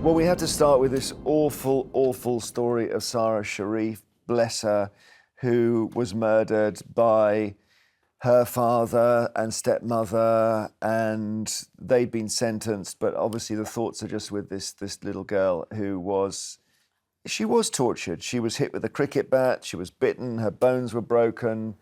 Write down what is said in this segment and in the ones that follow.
Well, we have to start with this awful, awful story of Sara Sharif, bless her, who was murdered by her father and stepmother, and they've been sentenced, but obviously the thoughts are just with this little girl who was tortured. She was hit with a cricket bat, she was bitten, her bones were broken.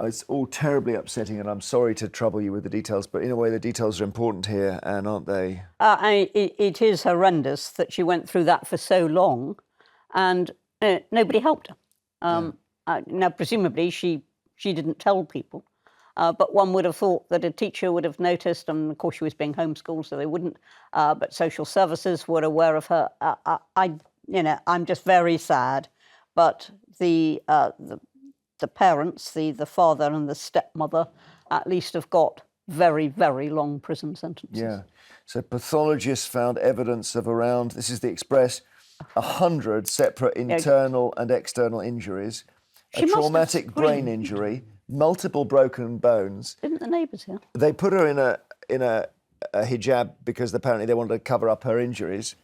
It's all terribly upsetting, and I'm sorry to trouble you with the details, but in a way the details are important here, Anne, aren't they? It is horrendous that she went through that for so long and nobody helped her. Now, presumably, she didn't tell people, but one would have thought that a teacher would have noticed, and of course she was being homeschooled, so they wouldn't, but social services were aware of her. I'm just very sad, but the parents, the father and the stepmother, at least have got very, very long prison sentences. Yeah. So pathologists found evidence of around, this is the Express, 100 separate internal and external injuries, a traumatic brain injury, multiple broken bones. Didn't the neighbours hear? They put her in a hijab because apparently they wanted to cover up her injuries.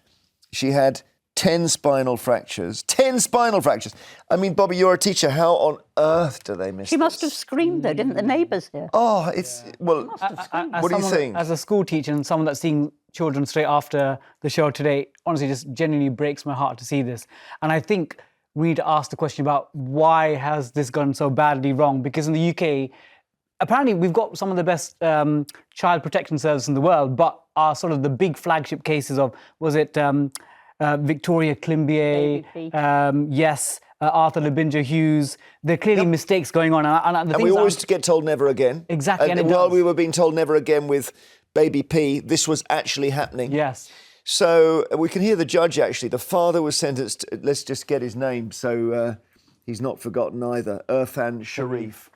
She had 10 spinal fractures. 10 spinal fractures. I mean, Bobby, you're a teacher. How on earth do they miss She must have screamed, though, didn't the neighbours hear? Oh, it's... Well, what do you think? As a school teacher and someone that's seeing children straight after the show today, honestly, just genuinely breaks my heart to see this. And I think we need to ask the question about why has this gone so badly wrong? Because in the UK, apparently we've got some of the best child protection services in the world, but are sort of the big flagship cases of, was it... Victoria Climbier, Arthur Labinja Hughes. There are clearly mistakes going on. And we always get told never again. Exactly. And while we were being told never again with Baby P, this was actually happening. Yes. So we can hear the judge, actually. The father was sentenced, let's just get his name so he's not forgotten either, Urfan Sharif,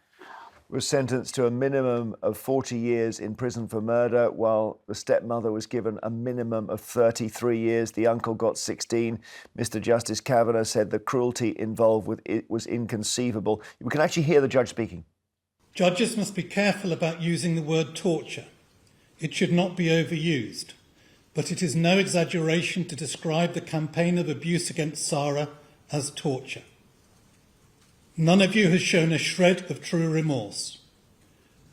was sentenced to a minimum of 40 years in prison for murder, while the stepmother was given a minimum of 33 years. The uncle got 16. Mr. Justice Kavanagh said the cruelty involved with it was inconceivable. We can actually hear the judge speaking. Judges must be careful about using the word torture. It should not be overused, but it is no exaggeration to describe the campaign of abuse against Sara as torture. None of you has shown a shred of true remorse.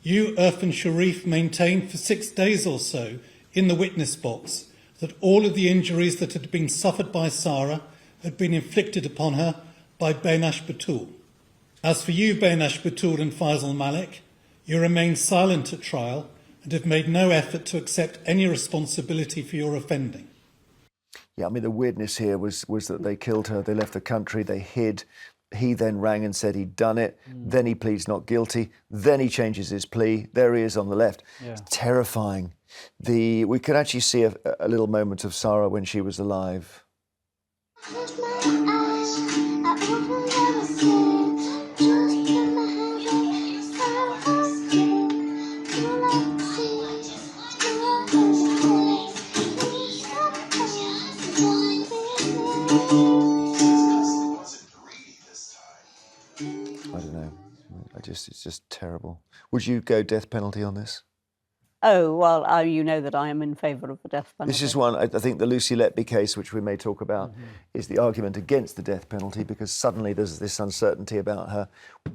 You, Urfan Sharif, maintained for 6 days or so in the witness box that all of the injuries that had been suffered by Sara had been inflicted upon her by Beinash Batool. As for you, Beinash Batool and Faisal Malik, you remained silent at trial and have made no effort to accept any responsibility for your offending. Yeah, I mean, the weirdness here was that they killed her, they left the country, they hid. He then rang and said he'd done it. Then he pleads not guilty. Then he changes his plea. There he is on the left. Yeah. It's terrifying. We can actually see a little moment of Sara when she was alive. I don't know. It's just terrible. Would you go death penalty on this? Oh, well, you know that I am in favour of the death penalty. This is one, I think the Lucy Letby case, which we may talk about, is the argument against the death penalty because suddenly there's this uncertainty about her.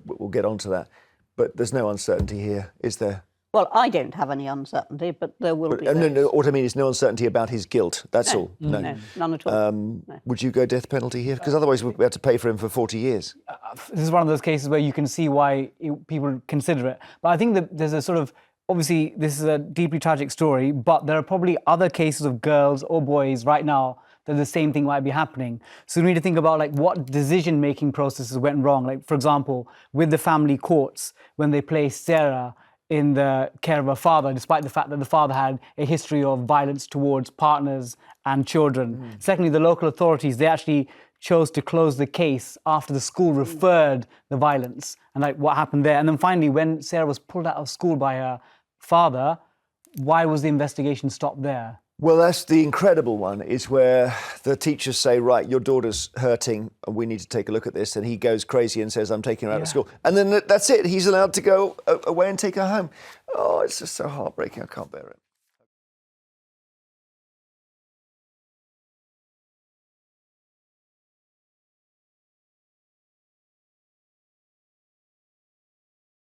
We'll get onto that. But there's no uncertainty here, is there? Well, I don't have any uncertainty, but there will be. No, what I mean is no uncertainty about his guilt. That's all. No, none at all. No. Would you go death penalty here? Because otherwise we'd have to pay for him for 40 years. This is one of those cases where you can see why people consider it. But I think that there's a sort of, obviously this is a deeply tragic story, but there are probably other cases of girls or boys right now that the same thing might be happening. So we need to think about like what decision-making processes went wrong. Like, for example, with the family courts, when they placed Sarah in the care of her father, despite the fact that the father had a history of violence towards partners and children. Secondly, the local authorities, they actually chose to close the case after the school referred the violence and like what happened there. And then finally, when Sarah was pulled out of school by her father, why was the investigation stopped there? Well, that's the incredible one, is where the teachers say, right, your daughter's hurting and we need to take a look at this. And he goes crazy and says, I'm taking her out of school. And then that's it. He's allowed to go away and take her home. Oh, it's just so heartbreaking. I can't bear it.